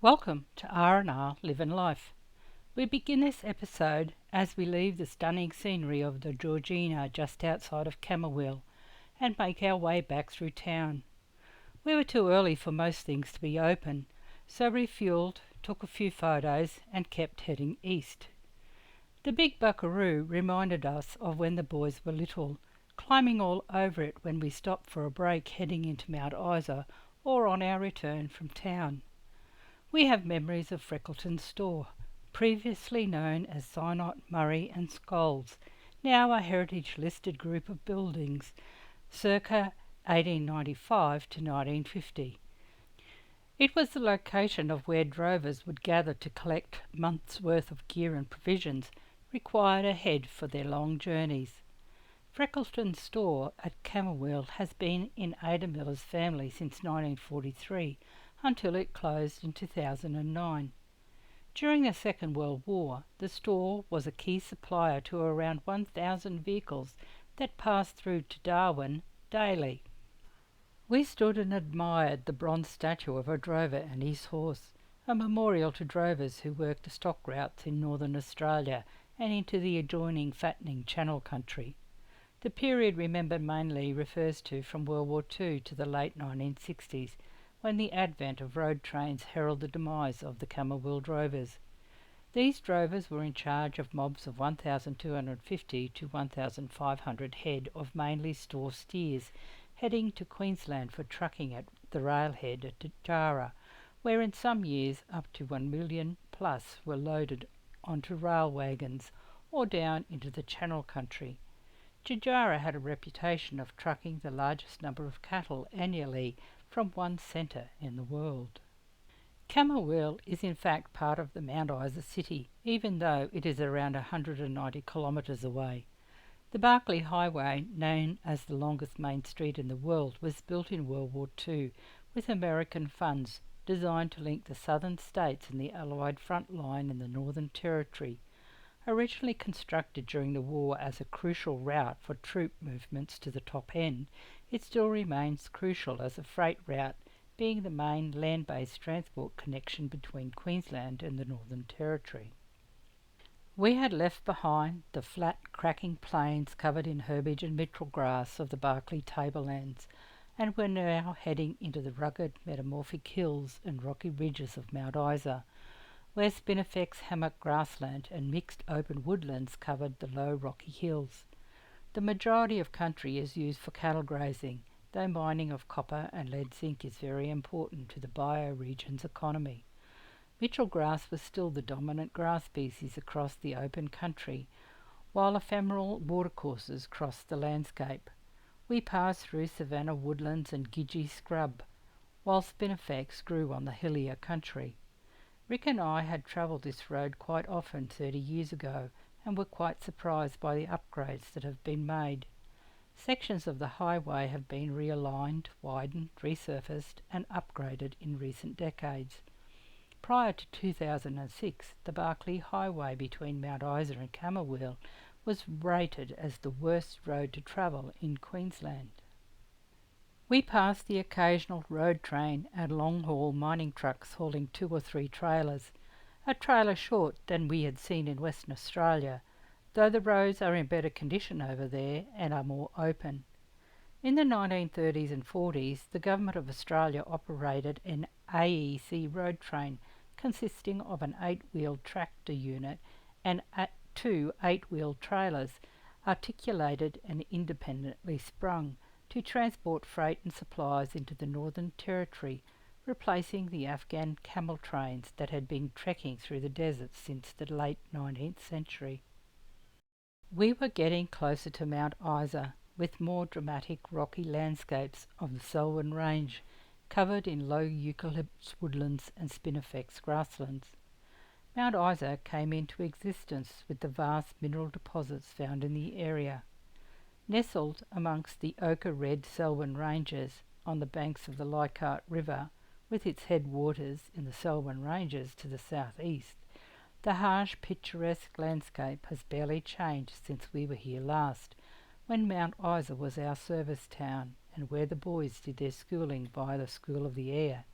Welcome to R&R Live and Life. We begin this episode as we leave the stunning scenery of the Georgina just outside of Camooweal and make our way back through town. We were too early for most things to be open, so refueled, took a few photos and kept heading east. The big buckaroo reminded us of when the boys were little, climbing all over it when we stopped for a break heading into Mount Isa or on our return from town. We have memories of Freckleton's store, previously known as Synot, Murray and Scholes, now a heritage-listed group of buildings, circa 1895 to 1950. It was the location of where drovers would gather to collect months' worth of gear and provisions required ahead for their long journeys. Freckleton's store at Camooweal has been in Ada Miller's family since 1943, until it closed in 2009. During the Second World War, the store was a key supplier to around 1,000 vehicles that passed through to Darwin daily. We stood and admired the bronze statue of a drover and his horse, a memorial to drovers who worked the stock routes in northern Australia and into the adjoining fattening Channel country. The period remembered mainly refers to from World War II to the late 1960s, when the advent of road trains heralded the demise of the Camooweal drovers. These drovers were in charge of mobs of 1,250 to 1,500 head of mainly store steers, heading to Queensland for trucking at the railhead at Jara, where in some years up to 1 million plus were loaded onto rail wagons or down into the Channel country. Jara had a reputation of trucking the largest number of cattle annually from one centre in the world. Camooweal is in fact part of the Mount Isa city, even though it is around 190 kilometres away. The Barkly Highway, known as the longest main street in the world, was built in World War II with American funds, designed to link the southern states and the Allied front line in the Northern Territory. Originally constructed during the war as a crucial route for troop movements to the top end, it still remains crucial as a freight route, being the main land-based transport connection between Queensland and the Northern Territory. We had left behind the flat, cracking plains covered in herbage and mitral grass of the Barkly tablelands, and were now heading into the rugged, metamorphic hills and rocky ridges of Mount Isa, where spinifex hammock grassland and mixed open woodlands covered the low rocky hills. The majority of country is used for cattle grazing, though mining of copper and lead zinc is very important to the bioregion's economy. Mitchell grass was still the dominant grass species across the open country, while ephemeral watercourses crossed the landscape. We passed through savanna woodlands and gidgee scrub, while spinifex grew on the hillier country. Rick and I had travelled this road quite often 30 years ago and were quite surprised by the upgrades that have been made. Sections of the highway have been realigned, widened, resurfaced and upgraded in recent decades. Prior to 2006, the Barkly Highway between Mount Isa and Camooweal was rated as the worst road to travel in Queensland. We passed the occasional road train and long-haul mining trucks hauling 2 or 3 trailers, a trailer short than we had seen in Western Australia, though the roads are in better condition over there and are more open. In the 1930s and 40s, the Government of Australia operated an AEC road train consisting of an 8-wheel tractor unit and 2 8-wheel trailers, articulated and independently sprung, to transport freight and supplies into the Northern Territory, replacing the Afghan camel trains that had been trekking through the deserts since the late 19th century. We were getting closer to Mount Isa, with more dramatic rocky landscapes of the Selwyn Range, covered in low eucalyptus woodlands and spinifex grasslands. Mount Isa came into existence with the vast mineral deposits found in the area. Nestled amongst the ochre-red Selwyn Ranges on the banks of the Leichhardt River, with its headwaters in the Selwyn Ranges to the southeast, the harsh, picturesque landscape has barely changed since we were here last, when Mount Isa was our service town and where the boys did their schooling via the School of the Air.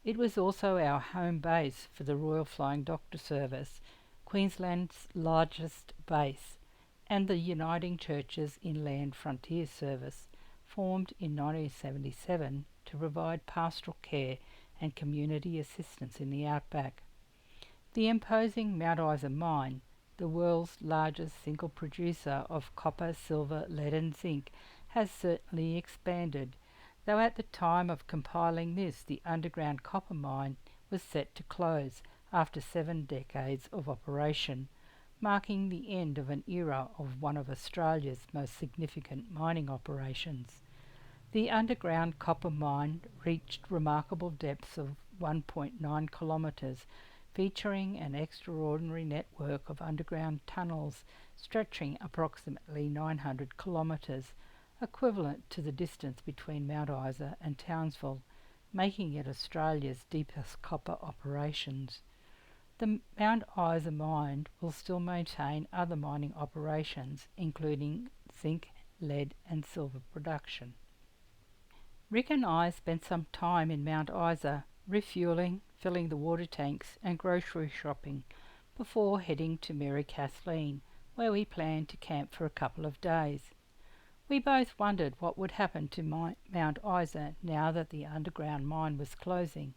It was also our home base for the Royal Flying Doctor Service, Queensland's largest base, and the Uniting Churches Inland Frontier Service, formed in 1977 to provide pastoral care and community assistance in the outback. The imposing Mount Isa mine, the world's largest single producer of copper, silver, lead and zinc, has certainly expanded, though at the time of compiling this the underground copper mine was set to close after 7 decades of operation, marking the end of an era of one of Australia's most significant mining operations. The underground copper mine reached remarkable depths of 1.9 kilometres, featuring an extraordinary network of underground tunnels stretching approximately 900 kilometres, equivalent to the distance between Mount Isa and Townsville, making it Australia's deepest copper operations. The Mount Isa mine will still maintain other mining operations, including zinc, lead and silver production. Rick and I spent some time in Mount Isa, refuelling, filling the water tanks and grocery shopping, before heading to Mary Kathleen, where we planned to camp for a couple of days. We both wondered what would happen to Mount Isa now that the underground mine was closing.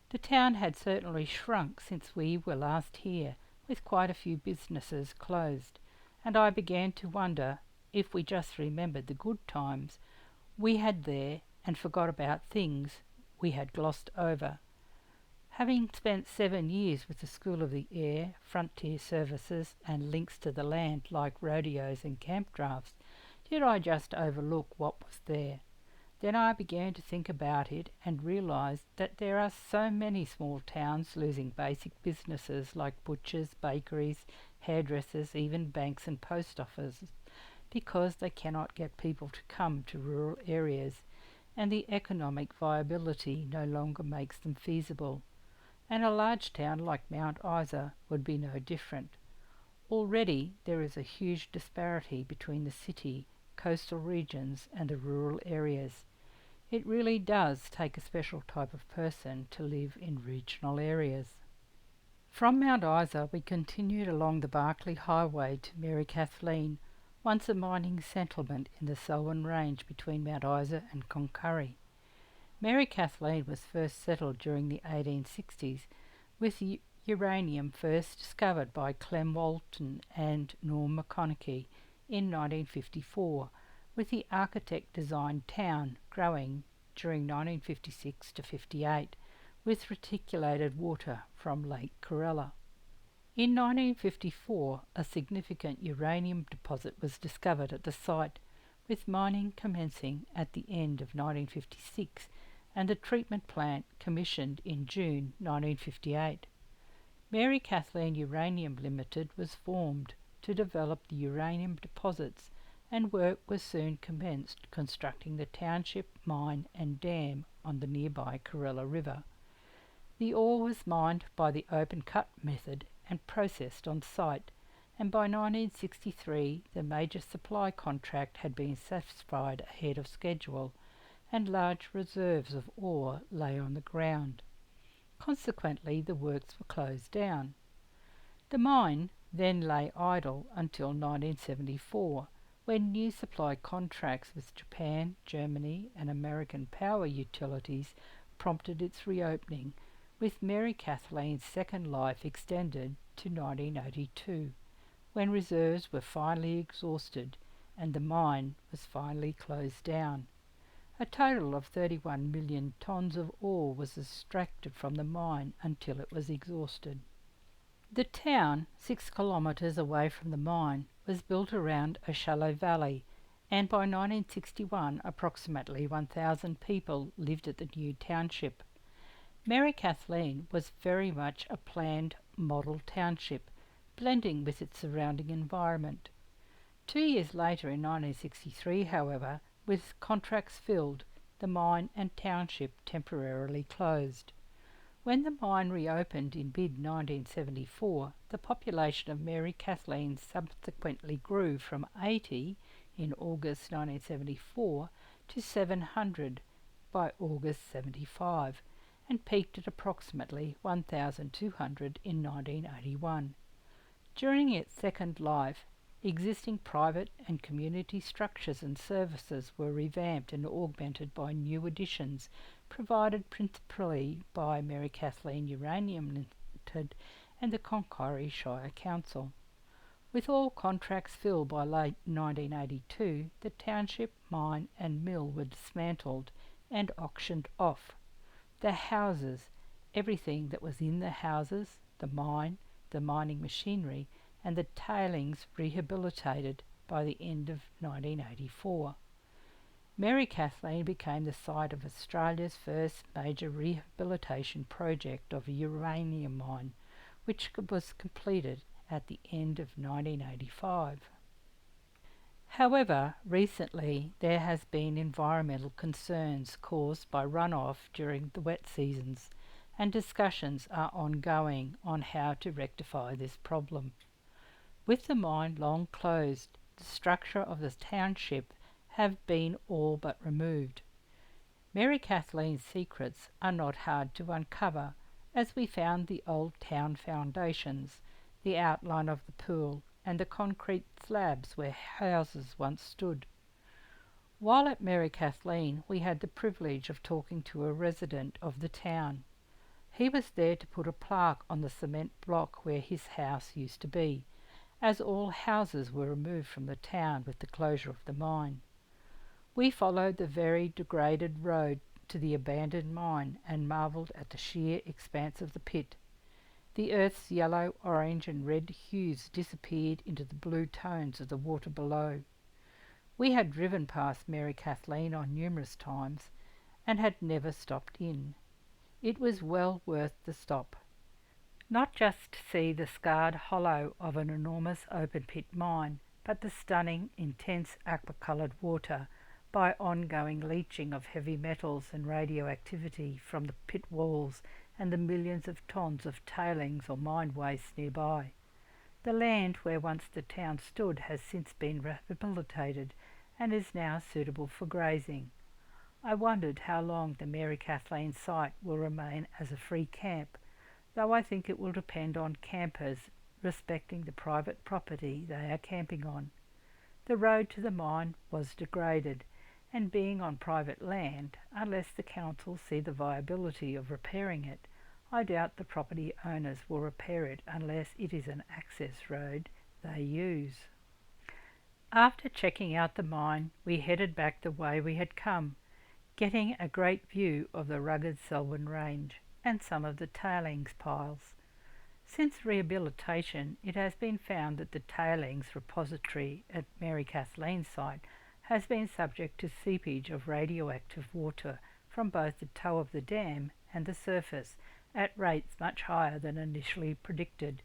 The town had certainly shrunk since we were last here, with quite a few businesses closed, and I began to wonder if we just remembered the good times we had there and forgot about things we had glossed over. Having spent 7 years with the School of the Air, Frontier Services and links to the land like rodeos and camp drafts, did I just overlook what was there? Then I began to think about it and realised that there are so many small towns losing basic businesses like butchers, bakeries, hairdressers, even banks and post offices, because they cannot get people to come to rural areas, and the economic viability no longer makes them feasible. And a large town like Mount Isa would be no different. Already there is a huge disparity between the city, coastal regions and the rural areas. It really does take a special type of person to live in regional areas. From Mount Isa we continued along the Barkly Highway to Mary Kathleen, once a mining settlement in the Selwyn Range between Mount Isa and Cloncurry. Mary Kathleen was first settled during the 1860s, with uranium first discovered by Clem Walton and Norm McConaughey in 1954, with the architect-designed town growing during 1956 to 58, with reticulated water from Lake Corella. In 1954, a significant uranium deposit was discovered at the site, with mining commencing at the end of 1956 and the treatment plant commissioned in June 1958. Mary Kathleen Uranium Limited was formed to develop the uranium deposits, and work was soon commenced constructing the township mine and dam on the nearby Corella River. The ore was mined by the open cut method and processed on site, and by 1963 the major supply contract had been satisfied ahead of schedule, and large reserves of ore lay on the ground. Consequently, the works were closed down. The mine then lay idle until 1974, when new supply contracts with Japan, Germany and American power utilities prompted its reopening, with Mary Kathleen's second life extended to 1982, when reserves were finally exhausted and the mine was finally closed down. A total of 31 million tonnes of ore was extracted from the mine until it was exhausted. The town, 6 kilometres away from the mine, was built around a shallow valley, and by 1961 approximately 1,000 people lived at the new township. Mary Kathleen was very much a planned model township, blending with its surrounding environment. 2 years later, in 1963, however, with contracts filled, the mine and township temporarily closed. When the mine reopened in mid-1974, the population of Mary Kathleen subsequently grew from 80 in August 1974 to 700 by August 75, and peaked at approximately 1,200 in 1981. During its second life, existing private and community structures and services were revamped and augmented by new additions provided principally by Mary Kathleen Uranium Limited and the Concaree Shire Council. With all contracts filled by late 1982, the township, mine and mill were dismantled and auctioned off. The houses, everything that was in the houses, the mine, the mining machinery and the tailings rehabilitated by the end of 1984. Mary Kathleen became the site of Australia's first major rehabilitation project of a uranium mine, which was completed at the end of 1985. However, recently there has been environmental concerns caused by runoff during the wet seasons, and discussions are ongoing on how to rectify this problem. With the mine long closed, the structure of the township have been all but removed. Mary Kathleen's secrets are not hard to uncover, as we found the old town foundations, the outline of the pool, and the concrete slabs where houses once stood. While at Mary Kathleen, we had the privilege of talking to a resident of the town. He was there to put a plaque on the cement block where his house used to be, as all houses were removed from the town with the closure of the mine. We followed the very degraded road to the abandoned mine and marvelled at the sheer expanse of the pit. The earth's yellow, orange and red hues disappeared into the blue tones of the water below. We had driven past Mary Kathleen on numerous times and had never stopped in. It was well worth the stop. Not just to see the scarred hollow of an enormous open-pit mine, but the stunning, intense aqua-coloured water by ongoing leaching of heavy metals and radioactivity from the pit walls and the millions of tons of tailings or mine waste nearby. The land where once the town stood has since been rehabilitated and is now suitable for grazing. I wondered how long the Mary Kathleen site will remain as a free camp, though I think it will depend on campers respecting the private property they are camping on. The road to the mine was degraded, and being on private land, unless the council see the viability of repairing it, I doubt the property owners will repair it unless it is an access road they use. After checking out the mine, we headed back the way we had come, getting a great view of the rugged Selwyn Range and some of the tailings piles. Since rehabilitation, it has been found that the tailings repository at Mary Kathleen's site has been subject to seepage of radioactive water from both the toe of the dam and the surface at rates much higher than initially predicted.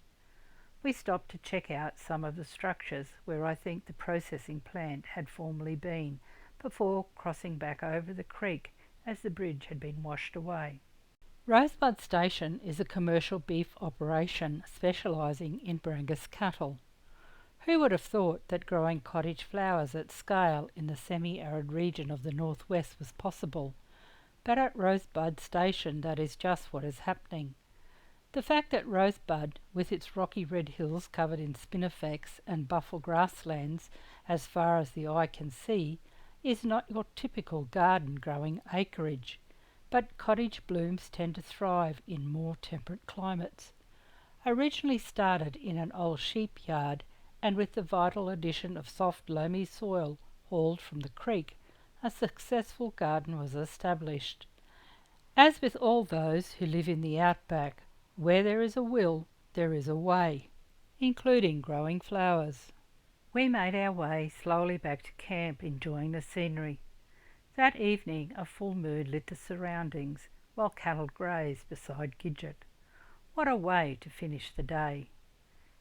We stopped to check out some of the structures where I think the processing plant had formerly been, before crossing back over the creek as the bridge had been washed away. Rosebud Station is a commercial beef operation specialising in Brangus cattle. Who would have thought that growing cottage flowers at scale in the semi-arid region of the northwest was possible? But at Rosebud Station that is just what is happening. The fact that Rosebud, with its rocky red hills covered in spinifex and buffel grasslands as far as the eye can see, is not your typical garden-growing acreage, but cottage blooms tend to thrive in more temperate climates. Originally started in an old sheep yard, and with the vital addition of soft loamy soil hauled from the creek, a successful garden was established. As with all those who live in the outback, where there is a will, there is a way, including growing flowers. We made our way slowly back to camp, enjoying the scenery. That evening a full moon lit the surroundings, while cattle grazed beside Gidget. What a way to finish the day!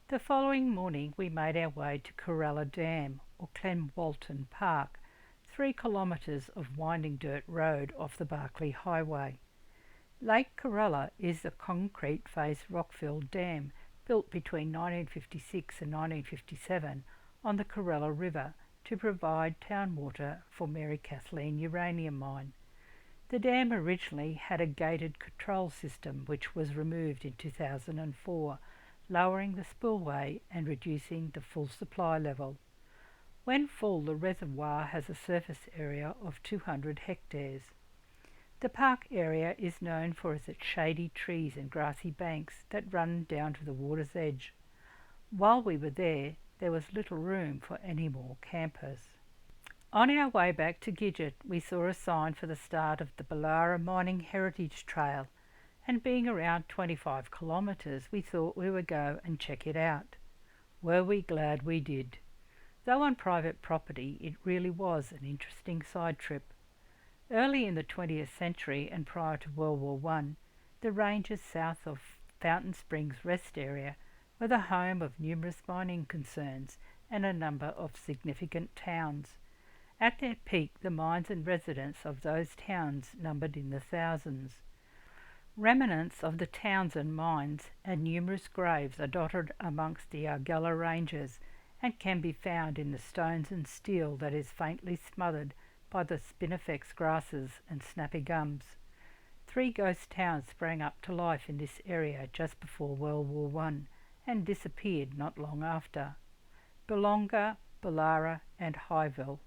The following morning we made our way to Corella Dam, or Clenwalton Park, 3 kilometres of winding dirt road off the Barkly Highway. Lake Corella is a concrete face rock-filled dam built between 1956 and 1957 on the Corella River to provide town water for Mary Kathleen uranium mine. The dam originally had a gated control system which was removed in 2004, lowering the spillway and reducing the full supply level. When full, the reservoir has a surface area of 200 hectares. The park area is known for its shady trees and grassy banks that run down to the water's edge. While we were there was little room for any more campers. On our way back to Gidget, we saw a sign for the start of the Ballara Mining Heritage Trail, and being around 25 kilometres, we thought we would go and check it out. Were we glad we did. Though on private property, it really was an interesting side trip. Early in the 20th century and prior to World War I, the ranges south of Fountain Springs Rest Area were the home of numerous mining concerns and a number of significant towns. At their peak, the mines and residents of those towns numbered in the thousands. Remnants of the towns and mines and numerous graves are dotted amongst the Argella Ranges and can be found in the stones and steel that is faintly smothered by the spinifex grasses and snappy gums. 3 ghost towns sprang up to life in this area just before World War I and disappeared not long after. Bulonga, Ballara and Highville.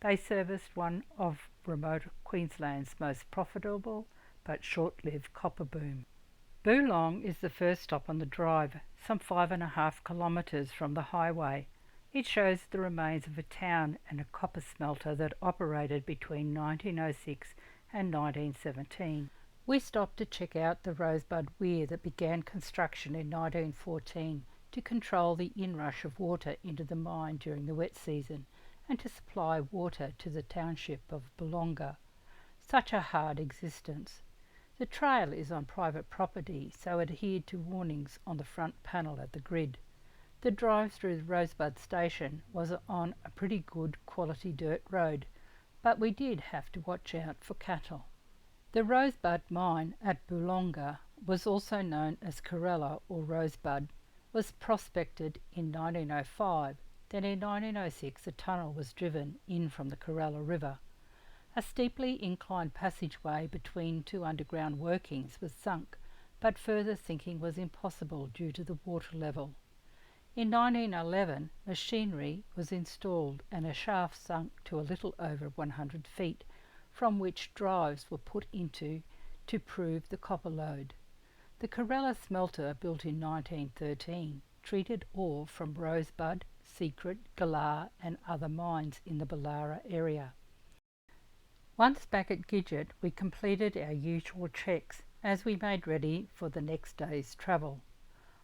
They serviced one of remote Queensland's most profitable but short-lived copper boom. Boolong is the first stop on the drive, some 5.5 kilometres from the highway. It shows the remains of a town and a copper smelter that operated between 1906 and 1917. We stopped to check out the Rosebud Weir that began construction in 1914 to control the inrush of water into the mine during the wet season and to supply water to the township of Bulonga. Such a hard existence. The trail is on private property, so adhered to warnings on the front panel at the grid. The drive through the Rosebud station was on a pretty good quality dirt road, but we did have to watch out for cattle. The Rosebud mine at Bulonga was also known as Corella or Rosebud, was prospected in 1905. Then in 1906 a tunnel was driven in from the Corella River. A steeply inclined passageway between 2 underground workings was sunk, but further sinking was impossible due to the water level. In 1911 machinery was installed and a shaft sunk to a little over 100 feet, from which drives were put into to prove the copper load. The Corella smelter, built in 1913, treated ore from Rosebud, Secret, Galar and other mines in the Ballara area. Once back at Gidget, we completed our usual checks as we made ready for the next day's travel.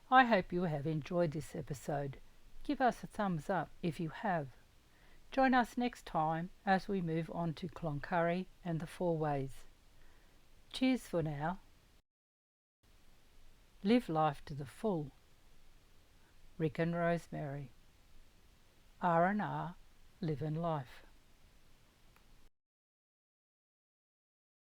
I hope you have enjoyed this episode. Give us a thumbs up if you have. Join us next time as we move on to Cloncurry and the Four Ways. Cheers for now. Live life to the full. Rick and Rosemary. R&R, live in life.